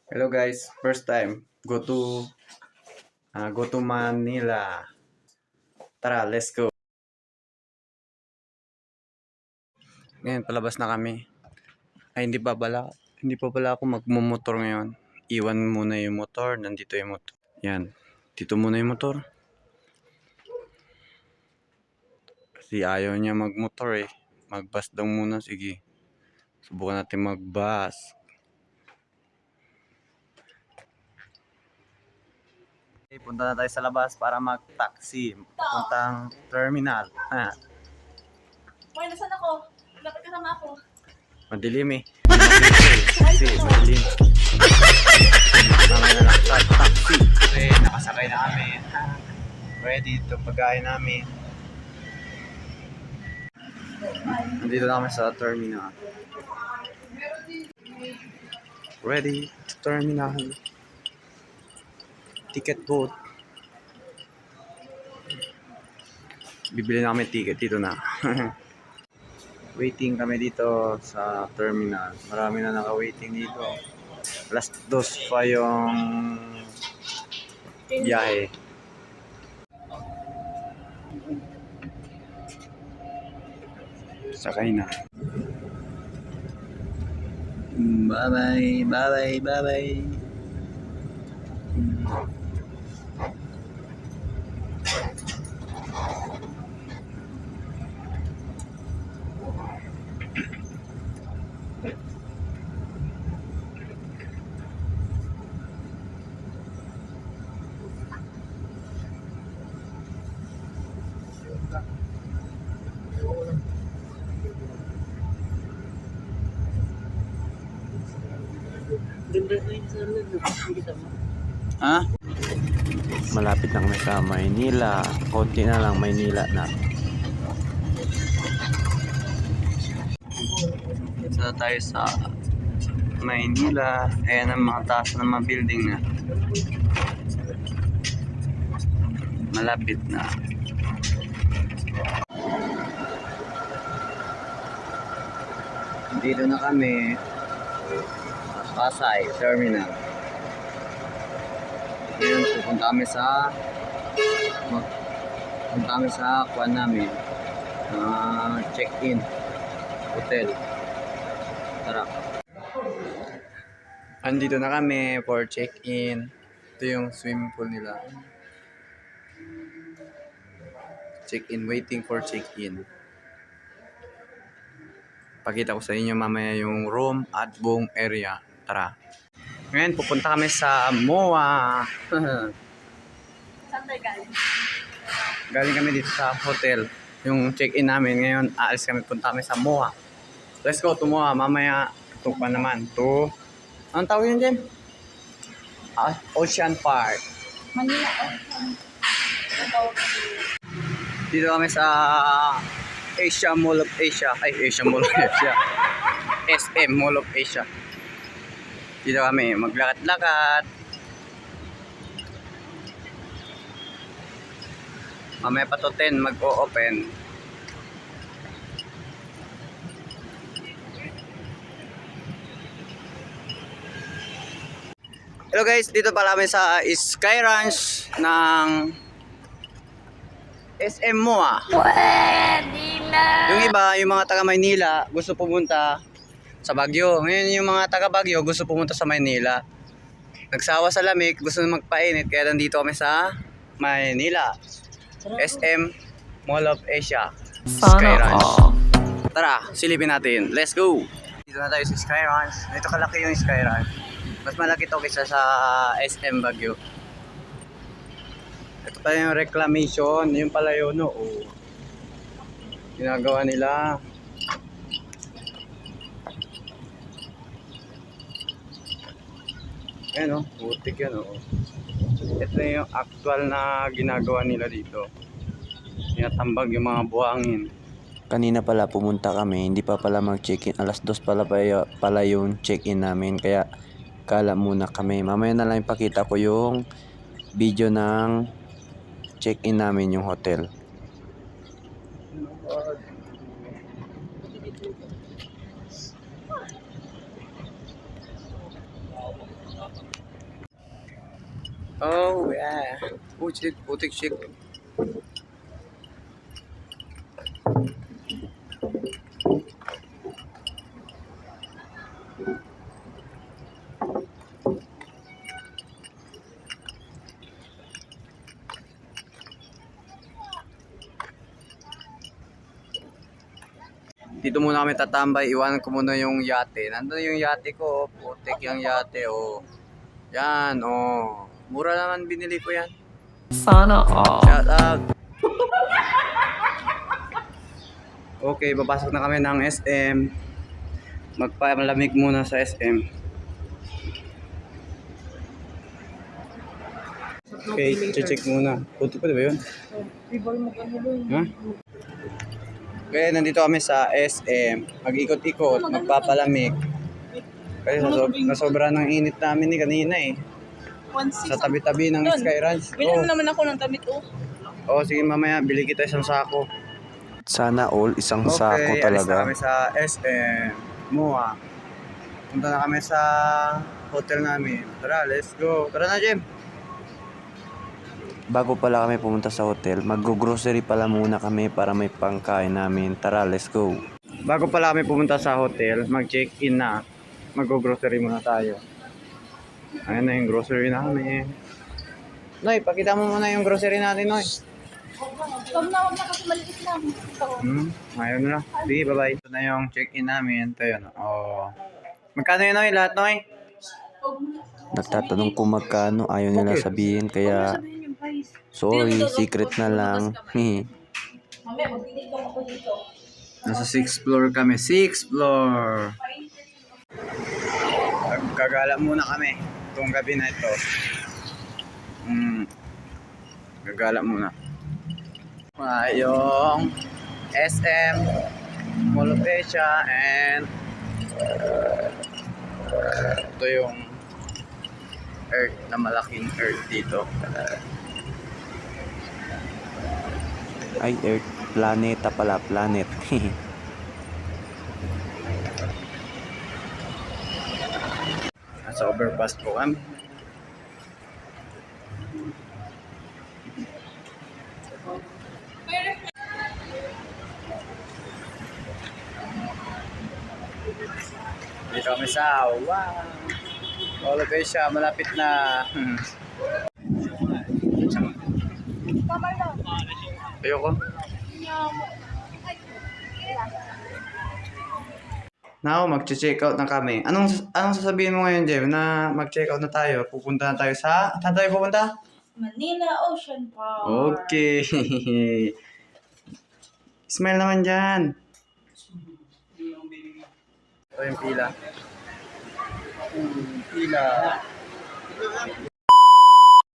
Hello guys, first time go to Manila. Tara, let's go. Ngayon palabas na kami. Ay hindi pa pala ako magmumotor ngayon. Iwan muna yung motor, nandito yung motor. Yan. Dito muna yung motor. Kasi ayaw niya magmotor eh. Magbus daw muna, sige. Subukan natin magbus. Okay, punta na tayo sa labas para mag-taxi. Puntang terminal. Hoy, nasan ako? Dapat kasama ako. Madilim eh. Kasi madilim. Mamaya na lang sa taxi. Kasi nakasakay na kami. Ready ito pagkain namin. Nandito na kami sa terminal. Ready to terminal. Ticket booth. Bibili na kami ticket dito na. Waiting kami dito sa terminal. Marami na naka-waiting dito. Last dos pa yung biyahe. Sakay na. Bye-bye, bye-bye, bye-bye. Ha? Malapit na kami sa Maynila. Konti na lang Maynila na. Sa tayo sa Maynila. Ayan ang mga taas ng mga building na. Malapit na. Dito na kami sa Pasay Terminal. Ngayon pupunta kami sa kuwan namin, check-in hotel. Tara. Andito na kami for check-in. Ito yung swimming pool nila. Check-in, waiting for check-in. Pakita ko sa inyo mamaya yung room at buong area. Tara. Ngayon, pupunta kami sa MOA. Saan tayo galing? Galing kami dito sa hotel. Yung check-in namin. Ngayon, aalis kami. Punta kami sa MOA. Let's go to MOA. Mamaya, ito pa naman. Anong tawag yun, Jem? Ocean Park. Manila. Dito kami sa Asia Mall of Asia. Asia Mall of Asia. SM Mall of Asia. Dito kami maglakad-lakad. Mamaya pa to 10 mag-o-open. Hello guys, dito pala kami sa Sky Ranch ng SM MOA. Pwede na! Yung iba, yung mga taga Maynila gusto pumunta sa Baguio. Ngayon yung mga taga Baguio gusto pumunta sa Maynila. Nagsawa sa lamig, gusto na magpainit, kaya nandito kami sa Maynila. SM Mall of Asia. Sky Ranch. Tara, silipin natin. Let's go! Dito na tayo sa Sky Ranch. Dito kalaki yung Sky Ranch. Mas malaki to kaysa sa SM Baguio. Ito pa yung reclamation. Yung pala yun, no? Oh. Ginagawa nila. Ayan o, putik yan o. Ito na yung actual na ginagawa nila dito. Tinatambag yung mga buhangin. Kanina pala pumunta kami, hindi pa pala mag-check-in. Alas 2 pala yung check-in namin. Kaya kala muna kami. Mamaya na lang ipakita ko yung video ng check-in namin yung hotel. Oh, yeah. Putik, putik chick. Dito muna kami tatambay. Iwanan ko muna yung yate. Nandun yung yate ko. Putik yung yate. Oh. Yan. Oh. Mura naman binili ko yan. Sana all. Shout out. Okay, papasok na kami ng SM. Magpalamig muna sa SM. Okay, check muna. Puti pa, di ba yun? Ha? Okay, nandito kami sa SM. Mag-ikot-ikot, magpapalamig. Kasi nasobra ng init namin ni kanina eh. Sa tabi-tabi ng Sky Ranch. Bilhin mo naman ako ng damit, oh. Oh, sige mamaya, bili kita isang sako. Sana all, isang sako Okay, alis na talaga. kami sa SM. Mua. Punta na kami sa hotel namin. Tara, let's go. Tara na, Jem. Bago pala kami pumunta sa hotel, mag-grocery pala muna kami para may pangkain namin. Tara, let's go. Bago pala kami pumunta sa hotel, mag-check-in na. Mag-grocery muna tayo. Ayan na yung grocery namin. Noy, pakita mo muna yung grocery natin, Noy. Huwag na kasi maliit lang. Ayaw na. Sige, bye-bye. Ito na yung check-in namin. Ito yun. Oh. Magkano yun, Noy? Lahat, Noy? Nagtatanong kung magkano, ayaw nila sabihin, kaya sorry, secret na lang. Mamaya, magbibig lang ako dito. Nasa 6th floor kami. 6th floor. Gagala muna kami. Itong gabi na ito. Gagala muna. Yung SM, Mall of Asia, and ito yung Earth na malaking Earth dito. Ay, Earth, planeta pala, planet. Nasa overpass po kami. Dito kami sa Mall of Asia, malapit na. Ayoko. Now, mag-check out na kami. Anong sasabihin mo ngayon, Jem? Na mag-check out na tayo. Pupunta na tayo sa... Saan tayo pupunta? Manila Ocean Park. Okay. Smile naman dyan. Ito yung pila. Pila.